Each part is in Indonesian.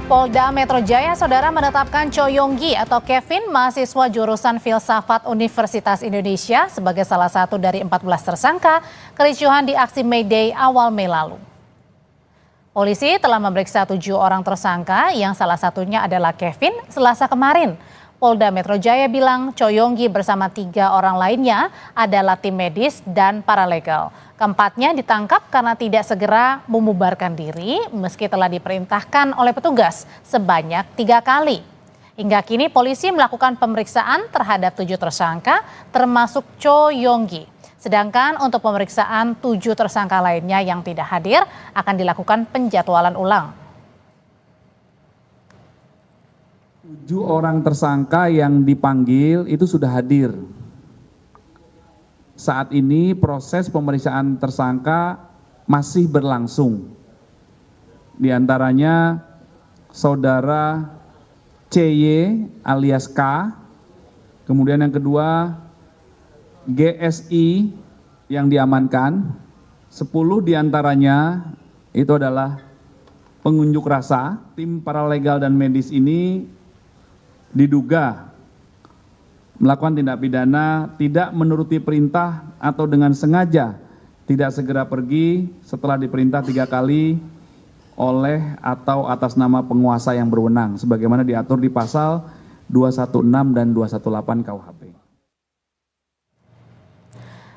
Polda Metro Jaya, saudara, menetapkan Cho Yonggi atau Kevin, mahasiswa jurusan Filsafat Universitas Indonesia sebagai salah satu dari 14 tersangka kericuhan di aksi May Day awal Mei lalu. Polisi telah memeriksa 7 orang tersangka yang salah satunya adalah Kevin Selasa kemarin. Polda Metro Jaya bilang Cho Yonggi bersama 3 orang lainnya adalah tim medis dan paralegal. Keempatnya ditangkap karena tidak segera membubarkan diri meski telah diperintahkan oleh petugas sebanyak 3 kali. Hingga kini polisi melakukan pemeriksaan terhadap 7 tersangka termasuk Cho Yonggi. Sedangkan untuk pemeriksaan 7 tersangka lainnya yang tidak hadir akan dilakukan penjadwalan ulang. 7 orang tersangka yang dipanggil itu sudah hadir. Saat ini proses pemeriksaan tersangka masih berlangsung. Di antaranya saudara CY alias K, kemudian yang kedua GSI yang diamankan, 10 diantaranya itu adalah pengunjuk rasa. Tim paralegal dan medis ini diduga melakukan tindak pidana tidak menuruti perintah atau dengan sengaja tidak segera pergi setelah diperintah 3 kali oleh atau atas nama penguasa yang berwenang sebagaimana diatur di pasal 216 dan 218 KUHP.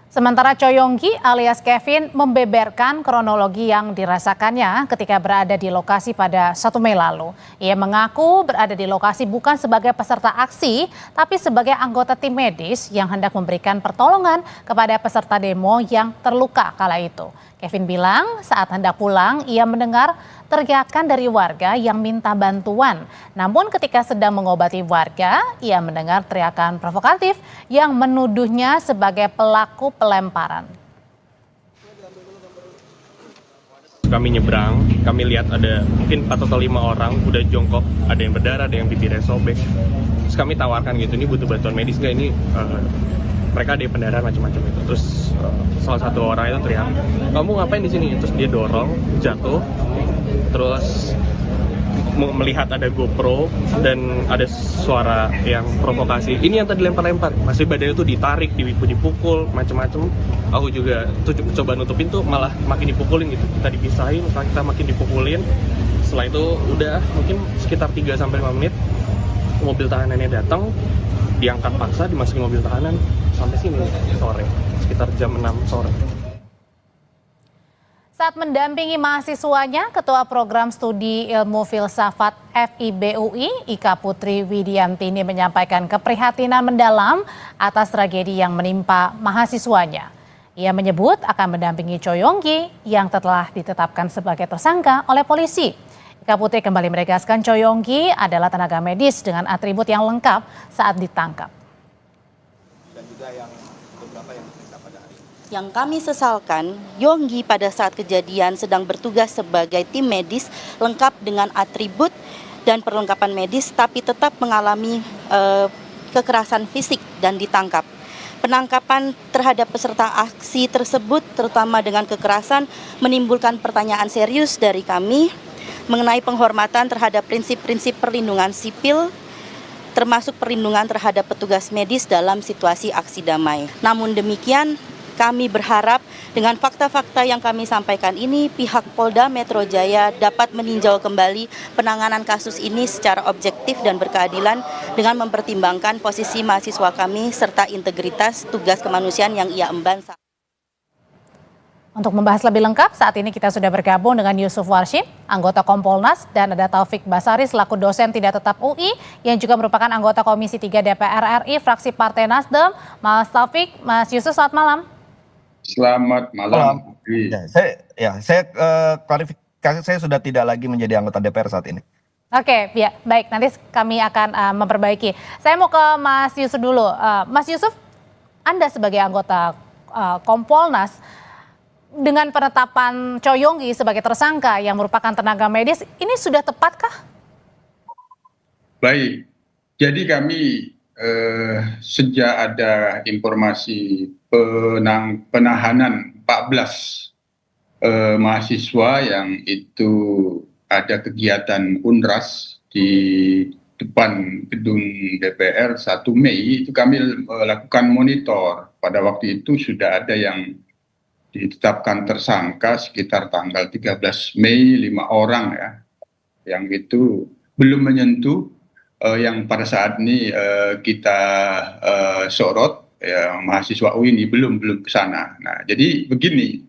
Sementara Cho Yonggi alias Kevin membeberkan kronologi yang dirasakannya ketika berada di lokasi pada 1 Mei lalu. Ia mengaku berada di lokasi bukan sebagai peserta aksi, tapi sebagai anggota tim medis yang hendak memberikan pertolongan kepada peserta demo yang terluka kala itu. Kevin bilang saat hendak pulang ia mendengar teriakan dari warga yang minta bantuan. Namun ketika sedang mengobati warga, ia mendengar teriakan provokatif yang menuduhnya sebagai pelaku pelemparan. Kami nyebrang, kami lihat ada mungkin 4 atau 5 orang udah jongkok, ada yang berdarah, ada yang bibirnya sobek. Terus kami tawarkan gitu, ini butuh bantuan medis nggak, ini mereka ada pendarahan macam-macam itu. Terus salah satu orang itu teriak, kamu ngapain di sini? Terus dia dorong, jatuh. Terus melihat ada GoPro dan ada suara yang provokasi. Ini yang tadi lempar-lempar, masih badannya tuh ditarik, dipukul, macam-macam. Aku juga tuh coba nutupin tuh malah makin dipukulin gitu. Kita dipisahin, kita makin dipukulin. Setelah itu udah mungkin sekitar 3-5 menit mobil tahanannya datang, diangkat paksa, dimasukin mobil tahanan sampai sini sore, sekitar jam 6 sore. Saat mendampingi mahasiswanya, Ketua Program Studi Ilmu Filsafat FIB-UI, Ika Putri Widiantini menyampaikan keprihatinan mendalam atas tragedi yang menimpa mahasiswanya. Ia menyebut akan mendampingi Cho Yonggi yang telah ditetapkan sebagai tersangka oleh polisi. Ika Putri kembali menegaskan Cho Yonggi adalah tenaga medis dengan atribut yang lengkap saat ditangkap. Dan juga yang beberapa yang diperiksa pada hari ini. Yang kami sesalkan, Yonggi pada saat kejadian sedang bertugas sebagai tim medis lengkap dengan atribut dan perlengkapan medis, tapi tetap mengalami kekerasan fisik dan ditangkap. Penangkapan terhadap peserta aksi tersebut, terutama dengan kekerasan, menimbulkan pertanyaan serius dari kami mengenai penghormatan terhadap prinsip-prinsip perlindungan sipil, termasuk perlindungan terhadap petugas medis dalam situasi aksi damai. Namun demikian, kami berharap dengan fakta-fakta yang kami sampaikan ini, pihak Polda Metro Jaya dapat meninjau kembali penanganan kasus ini secara objektif dan berkeadilan dengan mempertimbangkan posisi mahasiswa kami serta integritas tugas kemanusiaan yang ia emban. Untuk membahas lebih lengkap, saat ini kita sudah bergabung dengan Yusuf Warshim, anggota Kompolnas, dan ada Taufik Basari selaku dosen tidak tetap UI yang juga merupakan anggota Komisi 3 DPR RI, fraksi Partai Nasdem. Mas Taufik, Mas Yusuf, selamat malam. Selamat malam. Saya klarifikasi, saya sudah tidak lagi menjadi anggota DPR saat ini. Oke, ya, baik. Nanti kami akan memperbaiki. Saya mau ke Mas Yusuf dulu. Mas Yusuf, Anda sebagai anggota Kompolnas, dengan penetapan Cho Yonggi sebagai tersangka yang merupakan tenaga medis, ini sudah tepatkah? Baik, jadi kami sejak ada informasi penahanan 14 mahasiswa yang itu ada kegiatan UNRAS di depan gedung DPR 1 Mei, itu kami melakukan monitor. Pada waktu itu sudah ada yang ditetapkan tersangka sekitar tanggal 13 Mei, 5 orang ya, yang itu belum menyentuh yang pada saat ini kita sorot, ya, mahasiswa UIN belum ke sana. Nah, jadi begini,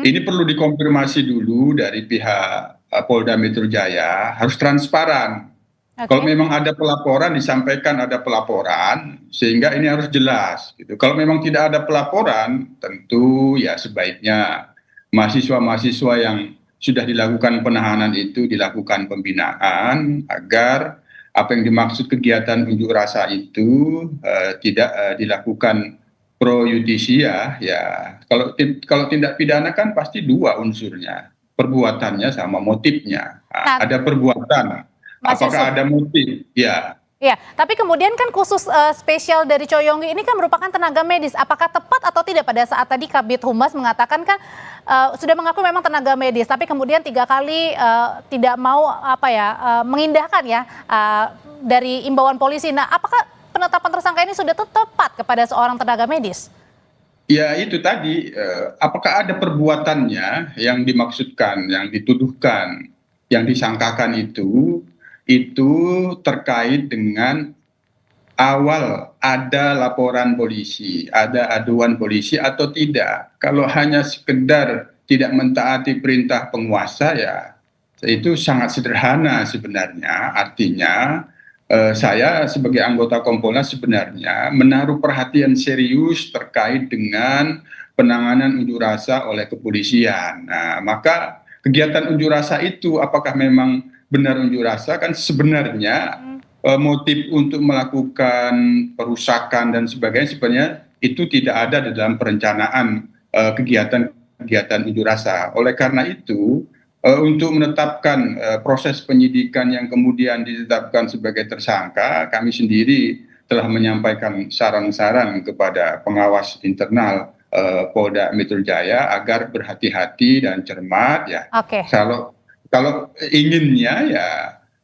ini perlu dikonfirmasi dulu dari pihak Polda Metro Jaya, harus transparan. Kalau memang ada pelaporan, disampaikan ada pelaporan, sehingga ini harus jelas. Gitu. Kalau memang tidak ada pelaporan, tentu ya sebaiknya mahasiswa-mahasiswa yang sudah dilakukan penahanan itu dilakukan pembinaan agar apa yang dimaksud kegiatan unjuk rasa itu tidak dilakukan pro justisia. Ya, kalau tindak pidana kan pasti dua unsurnya, perbuatannya sama motifnya. Nah, ada perbuatan. Apakah ada motif? Ya. Ya, tapi kemudian kan khusus spesial dari Choi Yong-gi ini kan merupakan tenaga medis. Apakah tepat atau tidak pada saat tadi Kabid Humas mengatakan kan sudah mengaku memang tenaga medis, tapi kemudian 3 kali tidak mau mengindahkan ya dari imbauan polisi. Nah, apakah penetapan tersangka ini sudah tepat kepada seorang tenaga medis? Ya itu tadi, apakah ada perbuatannya yang dimaksudkan, yang dituduhkan, yang disangkakan itu terkait dengan awal ada laporan polisi, ada aduan polisi atau tidak. Kalau hanya sekedar tidak mentaati perintah penguasa ya itu sangat sederhana sebenarnya. Artinya saya sebagai anggota Kompolnas sebenarnya menaruh perhatian serius terkait dengan penanganan unjuk rasa oleh kepolisian. Nah, maka kegiatan unjuk rasa itu apakah memang benar unjuk rasa, kan sebenarnya motif untuk melakukan perusakan dan sebagainya sebenarnya itu tidak ada di dalam perencanaan kegiatan unjuk rasa. Oleh karena itu untuk menetapkan proses penyidikan yang kemudian ditetapkan sebagai tersangka, kami sendiri telah menyampaikan saran-saran kepada pengawas internal Polda Metro Jaya agar berhati-hati dan cermat ya. Kalau inginnya ya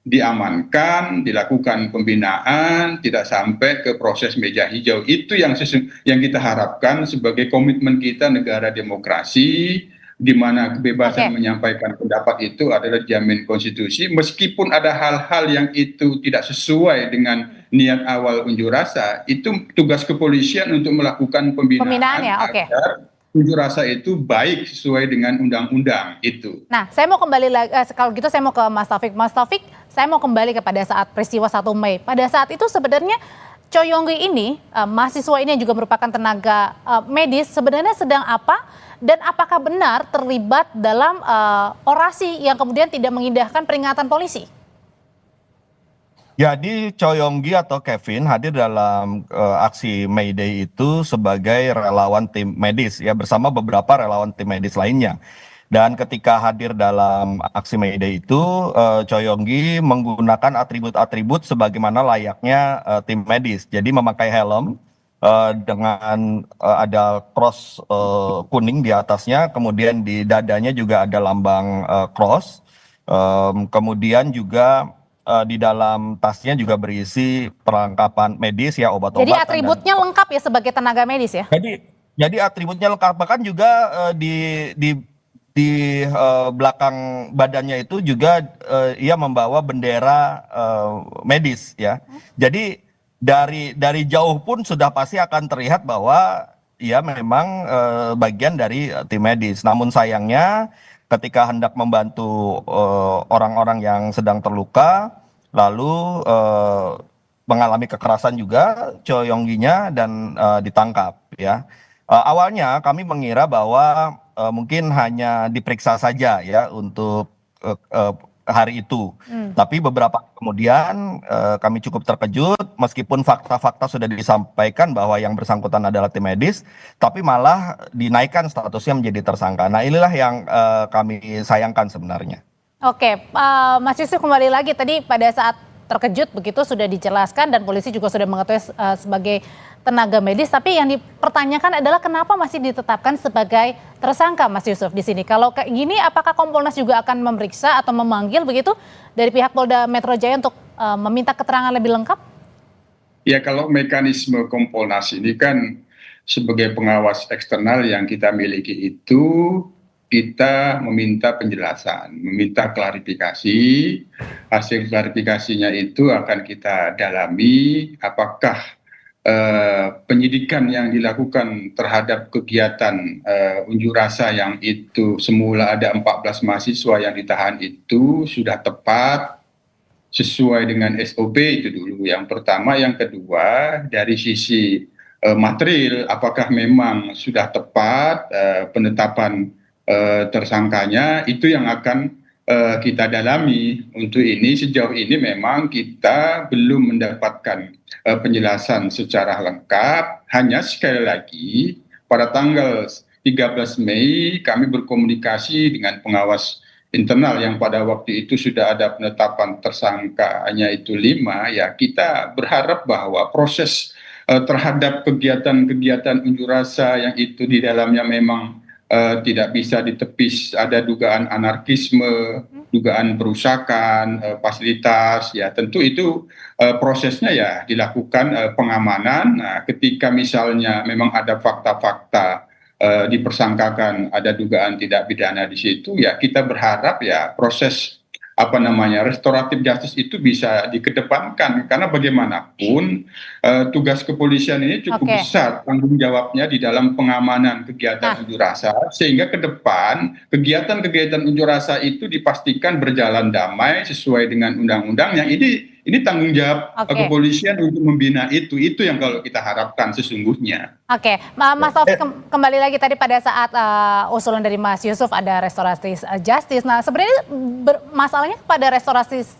diamankan, dilakukan pembinaan, tidak sampai ke proses meja hijau. Itu yang kita harapkan sebagai komitmen kita negara demokrasi, di mana kebebasan menyampaikan pendapat itu adalah dijamin konstitusi, meskipun ada hal-hal yang itu tidak sesuai dengan niat awal unjuk rasa, itu tugas kepolisian untuk melakukan pembinaan agar unjuk rasa itu baik sesuai dengan undang-undang itu. Nah, saya mau kembali lagi, kalau gitu saya mau ke Mas Taufik. Mas Taufik, saya mau kembali kepada saat peristiwa 1 Mei. Pada saat itu sebenarnya Choi Yong-gi ini, mahasiswa ini yang juga merupakan tenaga medis, sebenarnya sedang apa? Dan apakah benar terlibat dalam orasi yang kemudian tidak mengindahkan peringatan polisi? Jadi Choi Yong-gi atau Kevin hadir dalam aksi May Day itu sebagai relawan tim medis ya, bersama beberapa relawan tim medis lainnya. Dan ketika hadir dalam aksi May Day itu, Choi Yong-gi menggunakan atribut-atribut sebagaimana layaknya tim medis. Jadi memakai helm dengan ada cross kuning di atasnya, kemudian di dadanya juga ada lambang cross, kemudian juga di dalam tasnya juga berisi perlengkapan medis ya, obat-obatan. Jadi atributnya lengkap ya sebagai tenaga medis ya? Jadi atributnya lengkap, bahkan juga di belakang badannya itu juga ia membawa bendera medis ya. Jadi dari jauh pun sudah pasti akan terlihat bahwa ia memang bagian dari tim medis. Namun sayangnya ketika hendak membantu orang-orang yang sedang terluka, lalu mengalami kekerasan juga Choi Yong-ginya dan ditangkap ya. Awalnya kami mengira bahwa mungkin hanya diperiksa saja ya untuk hari itu. Tapi beberapa kemudian kami cukup terkejut meskipun fakta-fakta sudah disampaikan bahwa yang bersangkutan adalah tim medis, tapi malah dinaikkan statusnya menjadi tersangka. Nah, inilah yang kami sayangkan sebenarnya. Oke, Mas Yusuf kembali lagi tadi pada saat terkejut begitu sudah dijelaskan dan polisi juga sudah mengetahui sebagai tenaga medis, tapi yang dipertanyakan adalah kenapa masih ditetapkan sebagai tersangka, Mas Yusuf, di sini. Kalau kayak gini, apakah Kompolnas juga akan memeriksa atau memanggil begitu dari pihak Polda Metro Jaya untuk meminta keterangan lebih lengkap? Ya, kalau mekanisme Kompolnas ini kan sebagai pengawas eksternal yang kita miliki itu, kita meminta penjelasan, meminta klarifikasi. Hasil klarifikasinya itu akan kita dalami apakah penyidikan yang dilakukan terhadap kegiatan unjuk rasa yang itu semula ada 14 mahasiswa yang ditahan itu sudah tepat sesuai dengan SOP itu dulu yang pertama. Yang kedua, dari sisi material apakah memang sudah tepat penetapan tersangkanya, itu yang akan kita dalami. Untuk ini sejauh ini memang kita belum mendapatkan penjelasan secara lengkap. Hanya sekali lagi pada tanggal 13 Mei kami berkomunikasi dengan pengawas internal yang pada waktu itu sudah ada penetapan tersangkanya itu 5, ya kita berharap bahwa proses terhadap kegiatan-kegiatan unjuk rasa yang itu di dalamnya memang tidak bisa ditepis, ada dugaan anarkisme, dugaan perusakan fasilitas, ya tentu itu prosesnya ya dilakukan pengamanan. Nah, ketika misalnya memang ada fakta-fakta dipersangkakan ada dugaan tidak pidana di situ, ya kita berharap ya proses restoratif justice itu bisa dikedepankan, karena bagaimanapun tugas kepolisian ini cukup besar tanggung jawabnya di dalam pengamanan kegiatan unjuk rasa, sehingga ke depan kegiatan-kegiatan unjuk rasa itu dipastikan berjalan damai sesuai dengan undang-undang. Yang ini tanggung jawab kepolisian untuk membina itu yang kalau kita harapkan sesungguhnya. Oke, Mas Taufik, kembali lagi tadi pada saat usulan dari Mas Yusuf ada restoratif justice. Nah, sebenarnya masalahnya kepada restoratif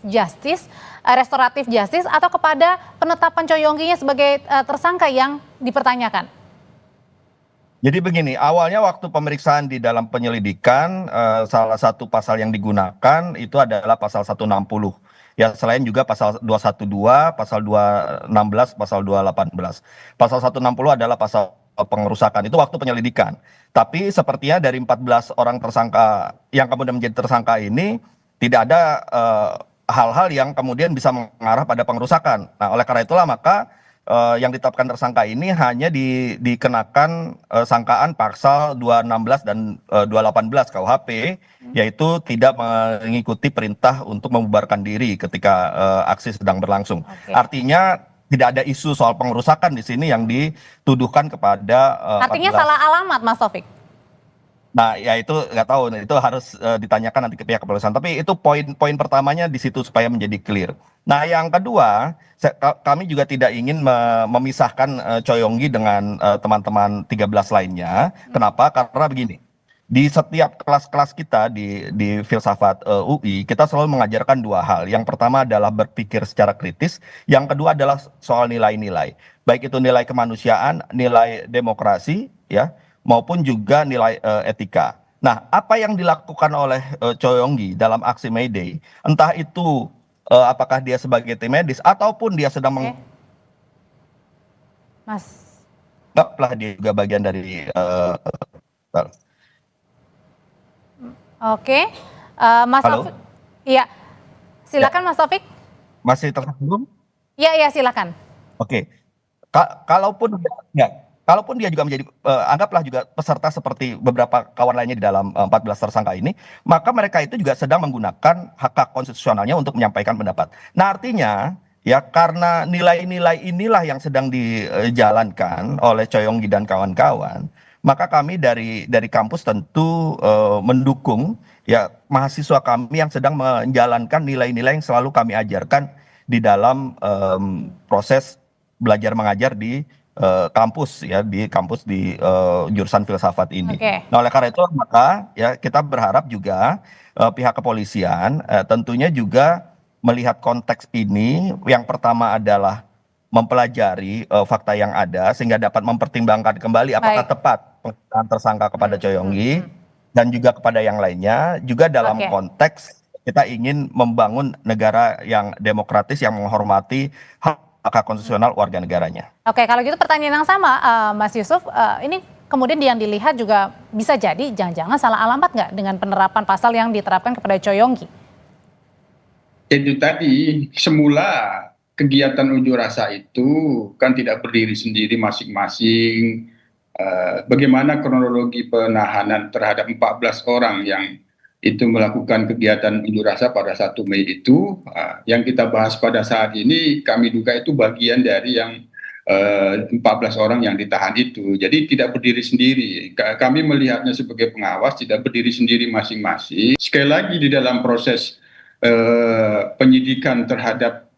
justice atau kepada penetapan Choi Yong-ginya sebagai tersangka yang dipertanyakan? Jadi begini, awalnya waktu pemeriksaan di dalam penyelidikan, salah satu pasal yang digunakan itu adalah pasal 160. Ya, selain juga pasal 212, pasal 216, pasal 218. Pasal 160 adalah pasal pengerusakan, itu waktu penyelidikan. Tapi sepertinya dari 14 orang tersangka yang kemudian menjadi tersangka ini, tidak ada hal-hal yang kemudian bisa mengarah pada pengerusakan. Nah, oleh karena itulah maka yang ditetapkan tersangka ini hanya dikenakan sangkaan pasal 216 dan 218 KUHP, yaitu tidak mengikuti perintah untuk membubarkan diri ketika aksi sedang berlangsung. Artinya tidak ada isu soal pengerusakan di sini yang dituduhkan kepada artinya 14. Salah alamat, Mas Taufik. Nah, ya itu nggak tahu, itu harus ditanyakan nanti ke pihak kepolisian. Tapi itu poin poin-pertamanya di situ supaya menjadi clear. Nah, yang kedua, kami juga tidak ingin memisahkan Choi Yong-gi dengan teman-teman 13 lainnya. Kenapa? Karena begini, di setiap kelas-kelas kita di filsafat UI, kita selalu mengajarkan dua hal. Yang pertama adalah berpikir secara kritis. Yang kedua adalah soal nilai-nilai. Baik itu nilai kemanusiaan, nilai demokrasi, ya, maupun juga nilai etika. Nah, apa yang dilakukan oleh Choi Yong-gi dalam aksi May Day, entah itu apakah dia sebagai tim medis ataupun dia sedang Mas, anggaplah dia juga bagian dari Mas Taufik. Iya, silakan Mas Taufik. Masih tersambung? Iya, silakan. Oke. Kalaupun dia juga menjadi, anggaplah juga peserta seperti beberapa kawan lainnya di dalam 14 tersangka ini, maka mereka itu juga sedang menggunakan hak konstitusionalnya untuk menyampaikan pendapat. Nah, artinya, ya karena nilai-nilai inilah yang sedang dijalankan oleh Choi Yong-gi dan kawan-kawan, maka kami dari kampus tentu mendukung ya mahasiswa kami yang sedang menjalankan nilai-nilai yang selalu kami ajarkan di dalam proses belajar mengajar di kampus di jurusan filsafat ini. Nah, oleh karena itu maka ya kita berharap juga pihak kepolisian tentunya juga melihat konteks ini. Yang pertama adalah mempelajari fakta yang ada sehingga dapat mempertimbangkan kembali apakah tepat penggunaan tersangka kepada Choi Yong-gi dan juga kepada yang lainnya, juga dalam konteks kita ingin membangun negara yang demokratis yang menghormati hak konstitusional warga negaranya. Oke, kalau gitu pertanyaan yang sama, Mas Yusuf, ini kemudian yang dilihat juga bisa jadi jangan-jangan salah alamat nggak dengan penerapan pasal yang diterapkan kepada Choi Yong-gi? Itu tadi, semula kegiatan unjuk rasa itu kan tidak berdiri sendiri masing-masing. Bagaimana kronologi penahanan terhadap 14 orang yang itu melakukan kegiatan unjuk rasa pada 1 Mei itu, yang kita bahas pada saat ini kami duga itu bagian dari yang 14 orang yang ditahan itu. Jadi tidak berdiri sendiri. Kami melihatnya sebagai pengawas, tidak berdiri sendiri masing-masing. Sekali lagi di dalam proses penyidikan terhadap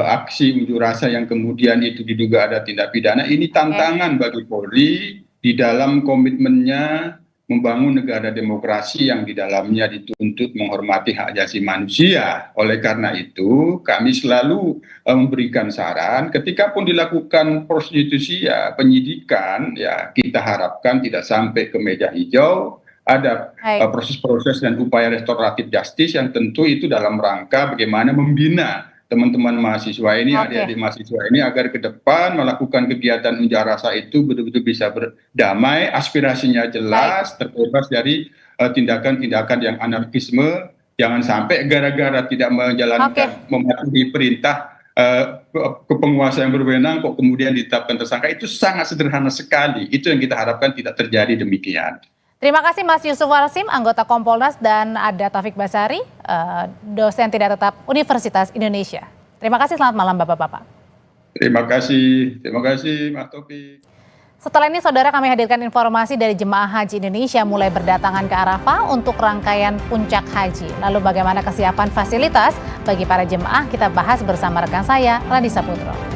aksi unjuk rasa yang kemudian itu diduga ada tindak pidana, ini tantangan bagi Polri di dalam komitmennya membangun negara demokrasi yang di dalamnya dituntut menghormati hak asasi manusia. Oleh karena itu, kami selalu memberikan saran, ketika pun dilakukan prostitusi ya penyidikan, ya kita harapkan tidak sampai ke meja hijau, ada proses-proses dan upaya restoratif justice yang tentu itu dalam rangka bagaimana membina teman-teman mahasiswa ini, adik-adik mahasiswa ini agar ke depan melakukan kegiatan unjuk rasa itu betul-betul bisa berdamai, aspirasinya jelas, terbebas dari tindakan-tindakan yang anarkisme. Jangan sampai gara-gara tidak menjalankan mematuhi perintah kepenguasa yang berwenang kok kemudian ditetapkan tersangka. Itu sangat sederhana sekali. Itu yang kita harapkan tidak terjadi demikian. Terima kasih Mas Yusuf Warsim, anggota Kompolnas, dan ada Taufik Basari, dosen tidak tetap Universitas Indonesia. Terima kasih, selamat malam Bapak-Bapak. Terima kasih Mas Taufik. Setelah ini saudara, kami hadirkan informasi dari jemaah haji Indonesia mulai berdatangan ke Arafah untuk rangkaian puncak haji. Lalu bagaimana kesiapan fasilitas bagi para jemaah, kita bahas bersama rekan saya, Radisa Putro.